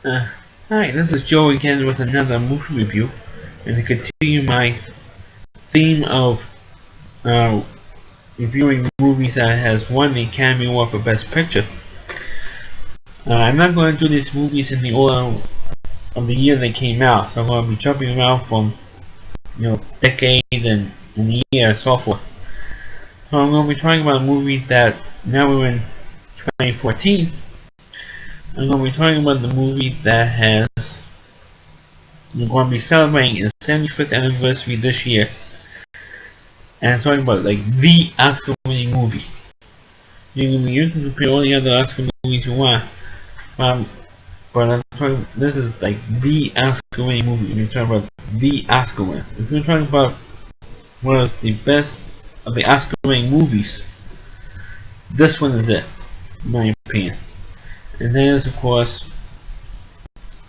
Uh, Hi, this is Joe again with another movie review, and to continue my theme of uh, reviewing movies that has won the Academy Award for Best Picture. I'm not going to do these movies in the order of the year they came out, so I'm going to be jumping around from decade and year and so forth. So I'm going to be talking about a movie that now we're in 2014. I'm going to be talking about the movie that has we're going to be celebrating its 75th anniversary this year. And it's talking about like the Oscar winning movie. You can compare all the other Oscar movies you want. Um, but I'm talking, this is like the Oscar winning movie. We're talking about the Oscar winner. If you're talking about what is the best of the Oscar winning movies, this one is it, in my opinion. And then is of course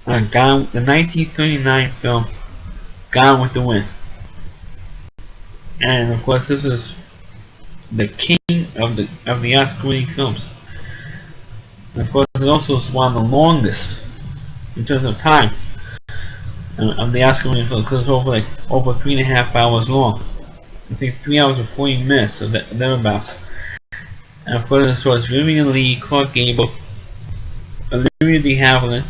the 1939 film Gone with the Wind. And of course this is the king of the Oscar winning films. And of course, it also is one of the longest in terms of time of the Oscar winning film because it's over 3.5 hours long. I think 3 hours and 40 minutes of thereabouts. And of course, it stars Vivian Leigh, Clark Gable, Olivia de Havilland,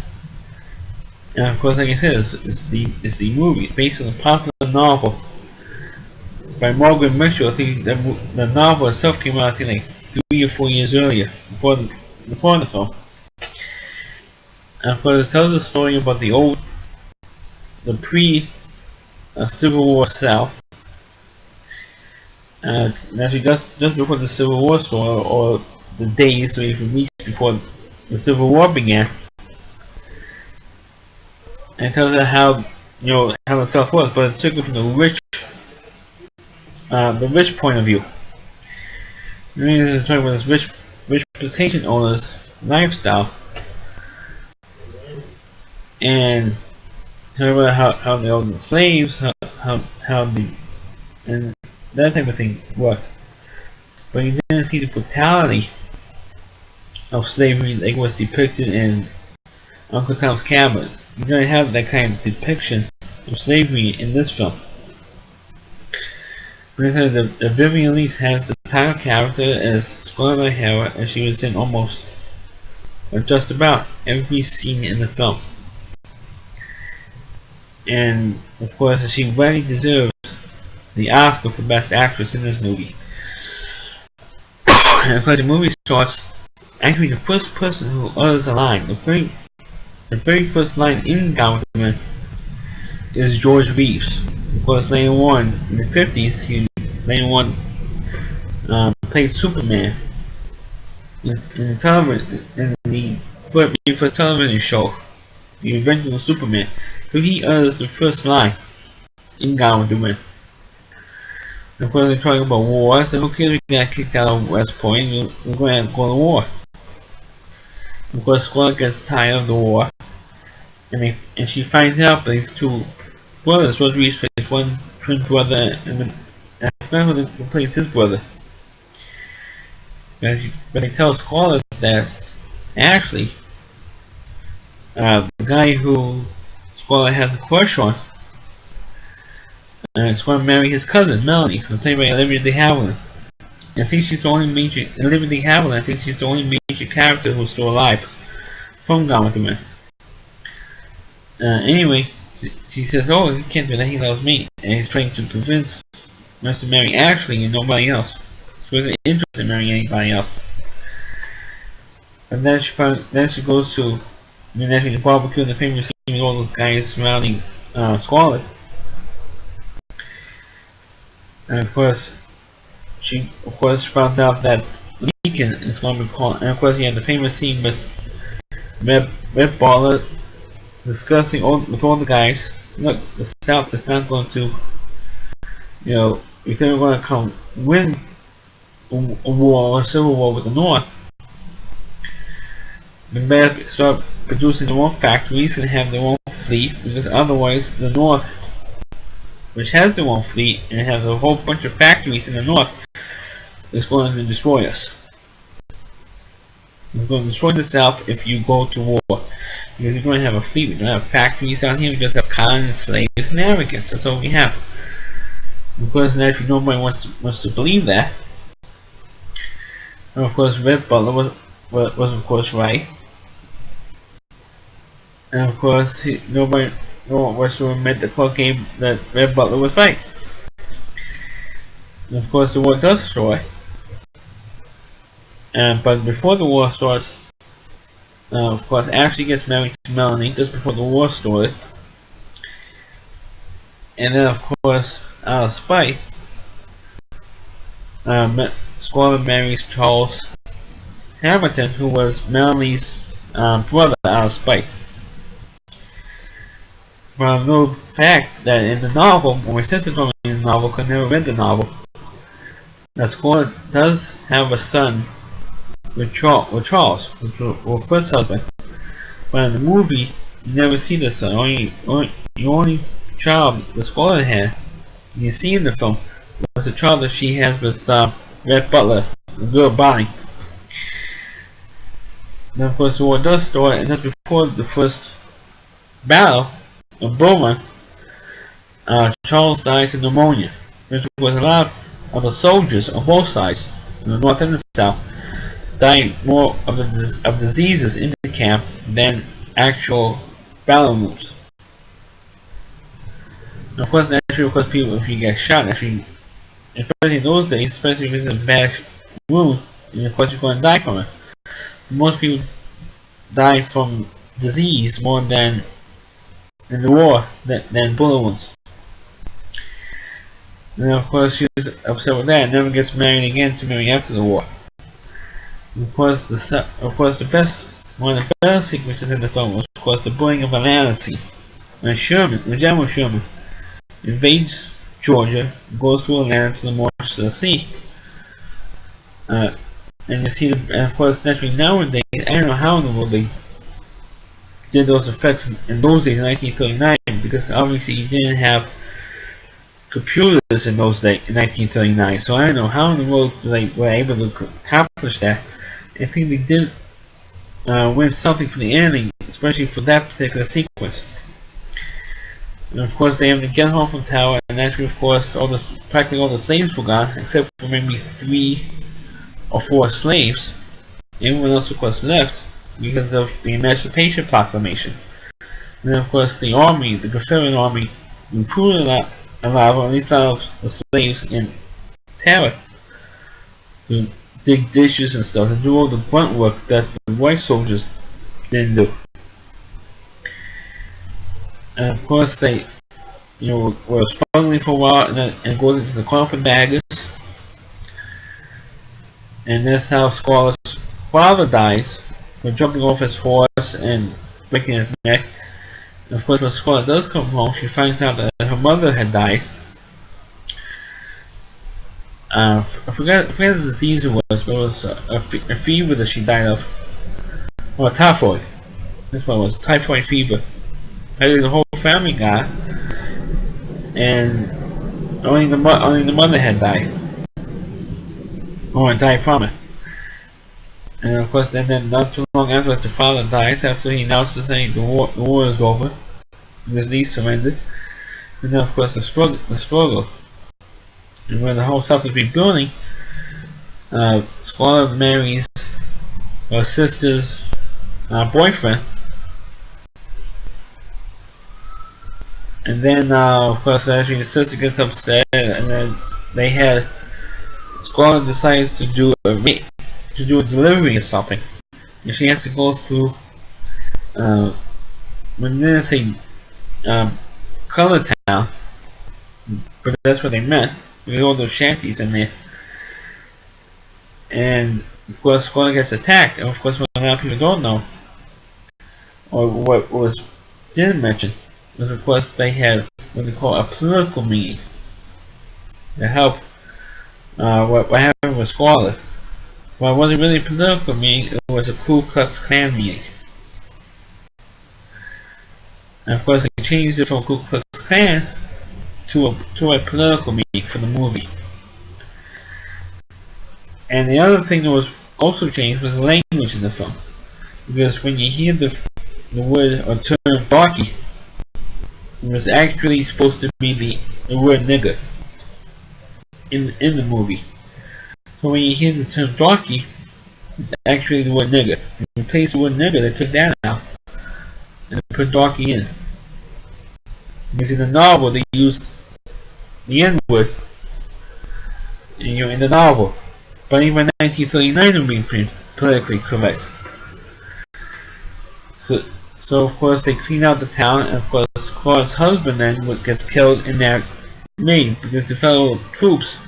and of course, like I said, it's the movie based on a popular novel by Margaret Mitchell. I think the novel itself came out I think like 3 or 4 years earlier before the film. And of course, it tells a story about the pre-Civil War South. Actually, just before the Civil War started, or the days or even weeks before the Civil War began. And it tells her how the South was, but it took it from the rich point of view. We're talking about this rich plantation owners' lifestyle, and talking about how they owned the slaves, how the and that type of thing worked. But you didn't see the brutality of slavery like was depicted in Uncle Tom's Cabin. You don't have that kind of depiction of slavery in this film. Because the Vivian Leigh has the title character as Scarlett O'Hara, and she was in almost or just about every scene in the film. And of course, she really deserves the Oscar for Best Actress in this movie. And of course, the movie starts actually the first person who utters a line, the very first line in Gone with the Wind is George Reeves. Of course, later on in the 50s, he played Superman in the first television show, The Adventures of Superman. So he utters the first line in Gone with the Wind. Of course, they're talking about war. So okay, we got kicked out of West Point. We're going to go to war. Of course, Scarlett gets tired of the war, and she finds out that these two brothers, George Reeves plays one twin brother, and I forgot who plays his brother. But they tell Scarlett that actually, the guy who Scarlett has a crush on is going to marry his cousin, Melanie, who's played by Olivia de Havilland. I think she's the only Olivia de Havilland, I think she's the only major character who's still alive from Gone with the Wind. Anyway, she says, "Oh, he can't do that. He loves me," and he's trying to convince us to marry Ashley and nobody else. She wasn't interested in marrying anybody else. And then she goes to the barbecue, and the famous scene with all those guys surrounding Scarlett. And of course, she found out that Lincoln is going to be called. And of course, you have the famous scene with Reb Bartlett discussing with all the guys. Look, the South is not going to, if they were going to come win a war or a civil war with the North, they better start producing their own factories and have their own fleet, because otherwise the North, which has their own fleet and has a whole bunch of factories in the North, is going to destroy us. It's going to destroy the South if you go to war. Because we don't have a fleet, we don't have factories out here, we just have cotton and slaves and arrogance. That's all we have. Of course, naturally, nobody wants to believe that. And of course, Red Butler was of course right. And of course, no one wants to admit the Clark game that Red Butler was right. And of course, the war does start. But before the war starts, of course, Ashley gets married to Melanie just before the war started. And then, of course, out of spite, Scarlett marries Charles Hamilton, who was Melanie's brother, out of spite. But I know the fact that in the novel, when my sister told me in the novel, because I never read the novel, that Scarlett does have a son with Charles, which was her first husband. But in the movie, you never see the son. The only child that Scarlett had, you see in the film, was the child that she has with Red Butler, the girl Bonnie. Then of course the war does start, and just before the first battle of Beaumont, Charles dies of pneumonia, which was a lot of the soldiers on both sides, in the north and the south, died more of diseases in the camp than actual battle wounds. Of course, naturally, of course, people, if you get shot, especially in those days, especially if it's a bad wound, and of course you're going to die from it. Most people die from disease more than in the war than bullet wounds. And of course, she was upset with that and never gets married again to marry after the war. And of course, one of the best sequences in the film was, of course, the burning of Atlanta when General Sherman invades Georgia, goes through Atlanta to the march to the sea. And you see, and of course, naturally nowadays, I don't know how in the world they did those effects in those days, in 1939, because obviously you didn't have computers in those days, in 1939. So I don't know how in the world they were able to accomplish that. I think they did win something from the ending, especially for that particular sequence. And of course, they have to get home from Tower, and naturally, of course, practically all the slaves were gone, except for maybe 3 or 4 slaves. Everyone else, of course, left because of the Emancipation Proclamation. And then, of course, the Confederate Army, recruited a lot of, at least a lot of the slaves in Tower to dig ditches and stuff, and do all the grunt work that the white soldiers didn't do. And of course, they, were struggling for a while, and go into the carpetbaggers. And that's how Scarlett's father dies, by jumping off his horse and breaking his neck. And of course, when Scarlett does come home, she finds out that her mother had died. I forget the disease it was, but it was a fever that she died of. Or typhoid. That's what it was, typhoid fever. The whole family got, and only the mother had died, or died from it. And of course, then not too long after, the father dies after he announces saying the war is over, his niece surrendered, and then of course the struggle, and when the whole South is rebuilding, Scarlett marries her sister's boyfriend. And then, of course, actually the sister gets upset, and then Scarlett decides to do a delivery or something. And she has to go through, when they didn't say Color Town, but that's what they meant. With all those shanties in there. And of course, Scarlett gets attacked. And of course, what a lot of people don't know, or what didn't mention, was of course they had what they call a political meeting to help what happened with Scarlett. Well, it wasn't really a political meeting, it was a Ku Klux Klan meeting. And of course, they changed it from Ku Klux Klan to a political meeting for the movie. And the other thing that was also changed was the language in the film. Because when you hear the the word or term darky. It was actually supposed to be the word nigger in the movie. So when you hear the term darky, it's actually the word nigger. In place of the word nigger, they took that out and they put darky in. Because in the novel they used the N word in the novel. But even 1939 would be politically correct. So of course they clean out the town, and of course Claude's husband then gets killed in that raid because the fellow troops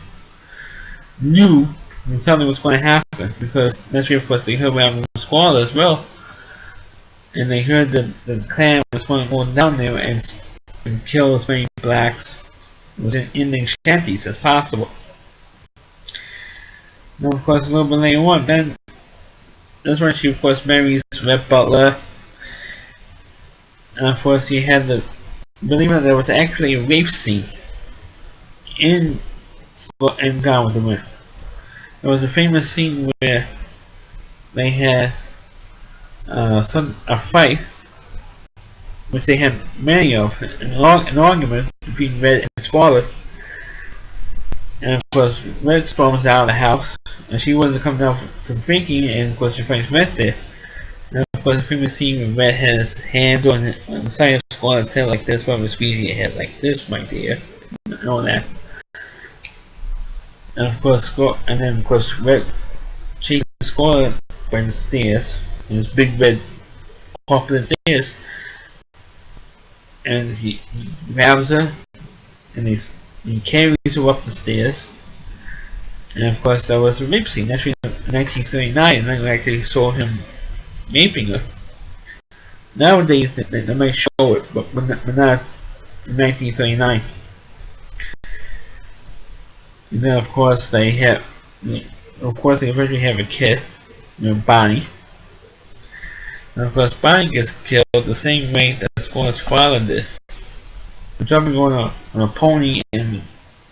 knew that something was going to happen, because naturally of course they heard what happened with Squall as well, and they heard that the Klan was going to go down there and kill as many blacks in the shanties as possible. Now of course a little bit later on, then that's when she of course marries Rhett Butler. And of course you had believe it or not, there was actually a rape scene in Gone with the Wind. There was a famous scene where they had a fight, which they had many of, an argument between Red and Squall. And of course Red storms out of the house, and she wants to come down from drinking, and of course she finds Red there. And of course the famous scene where Red has hands on the side of Squall's head like this, while he's squeezing your head like this, my dear. And all that. And of course Red chases Squall by the stairs, in his big red corpulent stairs, and he grabs her and he carries her up the stairs. And of course that was a rape scene. Actually in 1939, and I actually saw him raping her. Nowadays they might show it, but not in 1939. And then of course they eventually have a kid, Bonnie. And of course Bonnie gets killed the same way that Squall's father did. Jumping on a pony and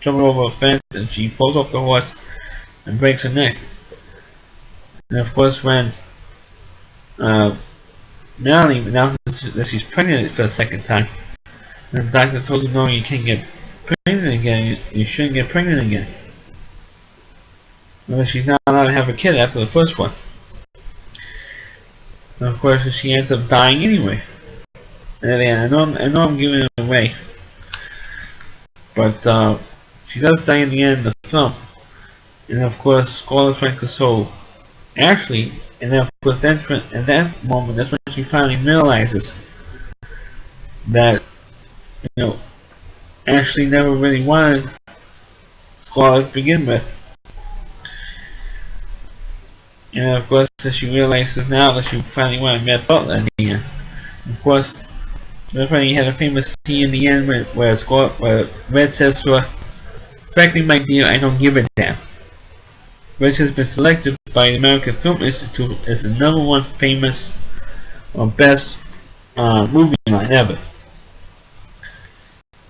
jumping over a fence, and she falls off the horse and breaks her neck. And of course when Melanie announces that she's pregnant for the second time, and the doctor told her, no, you can't get pregnant again, you shouldn't get pregnant again. Well, she's not allowed to have a kid after the first one. And of course she ends up dying anyway. And I know I'm giving it away, but she does die in the end of the film. And of course Squall is trying to console Ashley, and then of course at that moment that's when she finally realizes that Ashley never really wanted Squall to begin with. And of course she realizes now that she finally wanted Rhett Butler in the end. Of course that's when you had a famous scene in the end where Red says to her, frankly my dear, I don't give a damn. Which has been selected by the American Film Institute as the #1 famous or best movie line ever.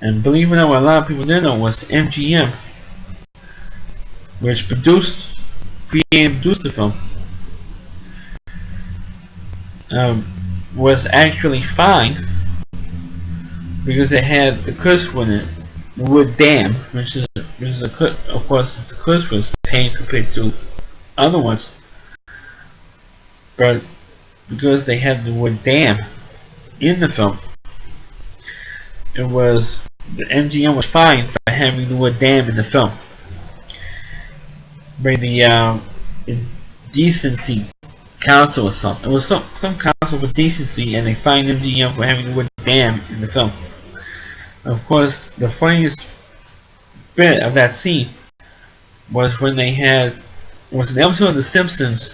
And believe it or not, what a lot of people didn't know was MGM, which created and produced the film, was actually fined because it had the curse word in it, the word damn, which is of course it's a curse word, it's tame compared to other ones, but because they had the word damn in the film, the MGM was fined for having the word damn in the film by the Decency Council or something. It was some council for decency, and they fined MGM for having the word damn in the film. Of course, the funniest bit of that scene was when it was an episode of The Simpsons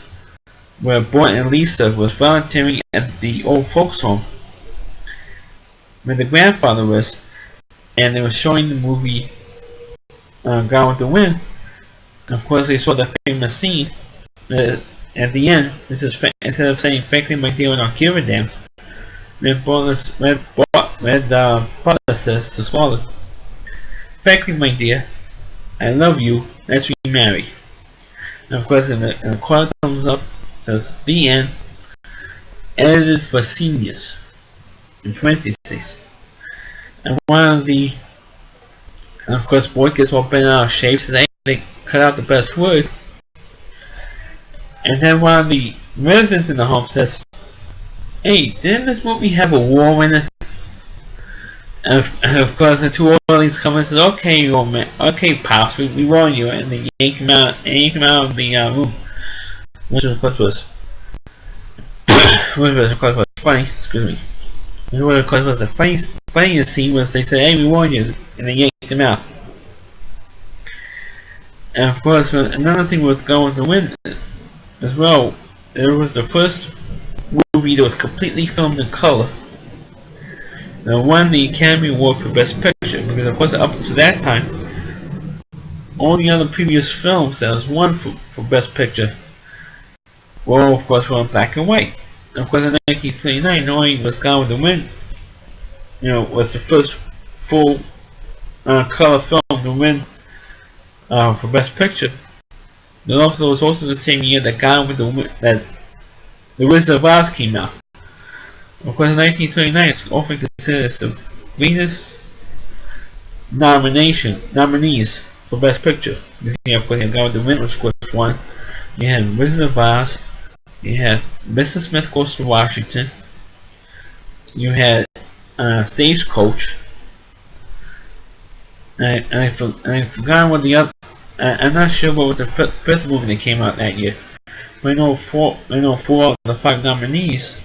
where Bart and Lisa was volunteering at the old folks home where the grandfather was, and they were showing the movie Gone with the Wind. And of course they saw the famous scene at the end. Instead of saying frankly my dear, I don't give a damn, Red Butler says to Squall, frankly my dear, I love you, let's remarry. And of course and the card comes up, says the end, edited for seniors, in parentheses. And one of the, and of course, boy gets all bent out of shape, so they cut out the best wood. And then one of the residents in the home says, "Hey, didn't this movie have a war in it?" And of course, the two orderlies come and says, "Okay, old man, okay, pops, we warn you," and they yank him out of the room, which of course was funny. Excuse me. And what of course was the funniest scene was they said, "Hey, we warn you," and they yanked him out. And of course, another thing with Gone with the Wind as well, it was the first movie that was completely filmed in color. Now won the Academy Award for Best Picture, because of course up to that time, all the other previous films that was won for Best Picture were of course in black and white. And of course in 1939, not only was Gone with the Wind, was the first full color film to win for Best Picture. But also it was also the same year that Gone with the Wind, that The Wizard of Oz came out. Of course, in 1939, it's often considered as the greatest nominees for Best Picture. Because of course, you had Gone with the Wind, which was one. You had Wizard of Oz. You had Mr. Smith Goes to Washington. You had Stagecoach. And I forgot what the other. I'm not sure what was the fifth movie that came out that year. But I know four of the 5 nominees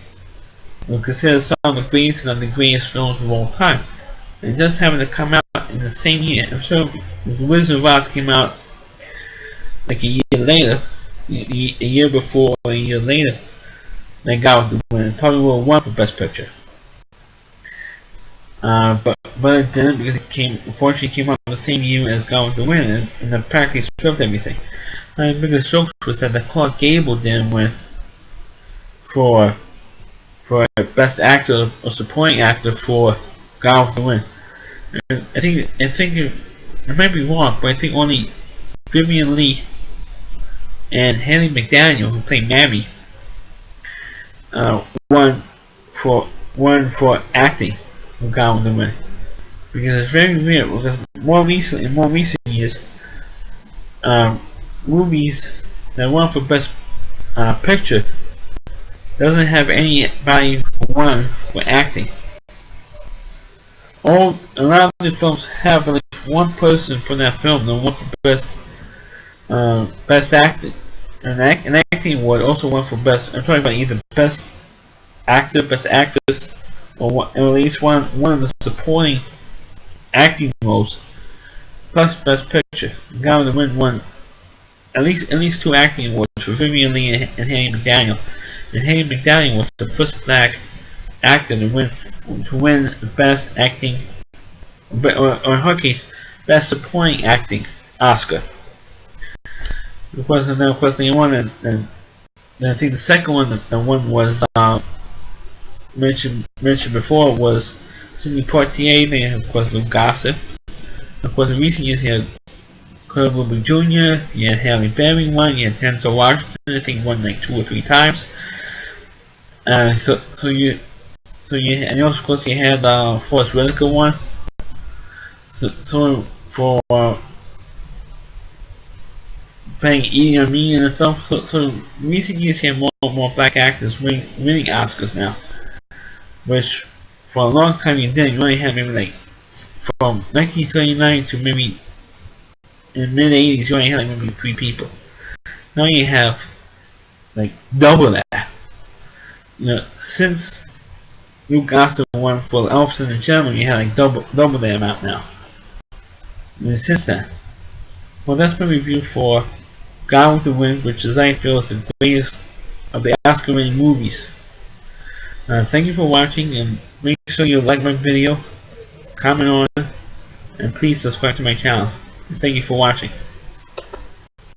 were considered some of the greatest films of all time. And just having to come out in the same year. I'm sure The Wizard of Oz came out like a year later, a year before or a year later, than Gone with the Wind. Probably would have won for Best Picture. But it didn't, because unfortunately came out the same year as Gone with the Wind, and it practically stripped everything. My biggest joke was that the Clark Gable didn't win for Best Actor or Supporting Actor for Gone with the Wind. I think it might be wrong, but I think only Vivian Leigh and Haley McDaniel, who played Mammy, won for acting for Gone with the Wind. Because it's very weird. Because in more recent years, movies that won for Best Picture doesn't have anybody who won for acting. A lot of the films have at least one person from that film that won for Best Acting. An acting award also won for Best. I'm talking about either Best Actor, Best Actress, or at least one of the supporting acting roles, plus Best Picture. Gone with the Wind won at least 2 acting awards for Vivian Leigh and Haley McDaniel. And Haley McDaniel was the first black actor to win Best Acting, or in her case, Best Supporting Acting Oscar. Of course, they won, and I think the second one that won was mentioned before was Sidney Poitier. They had, of course, Lou Gossett. Of course, in recent years, you had Kurt Russell Jr., you had Halle Berry won, you had Denzel Washington, I think won like 2 or 3 times. And also, of course, you had Forrest Whitaker won. So for playing Edie or Me in the film. So in recent years, you have more and more black actors winning Oscars now. Which, for a long time, you didn't. You only had maybe like, from 1939 to maybe in the mid-80s, you only had like maybe 3 people. Now you have like double that. Since Lou Gossett won for Elvis and the Gentleman, you had like double that amount now. And since then. Well, that's my review for Gone with the Wind, which I feel is the greatest of the Oscar-winning movies. Thank you for watching, and make sure you like my video, comment on it, and please subscribe to my channel. Thank you for watching.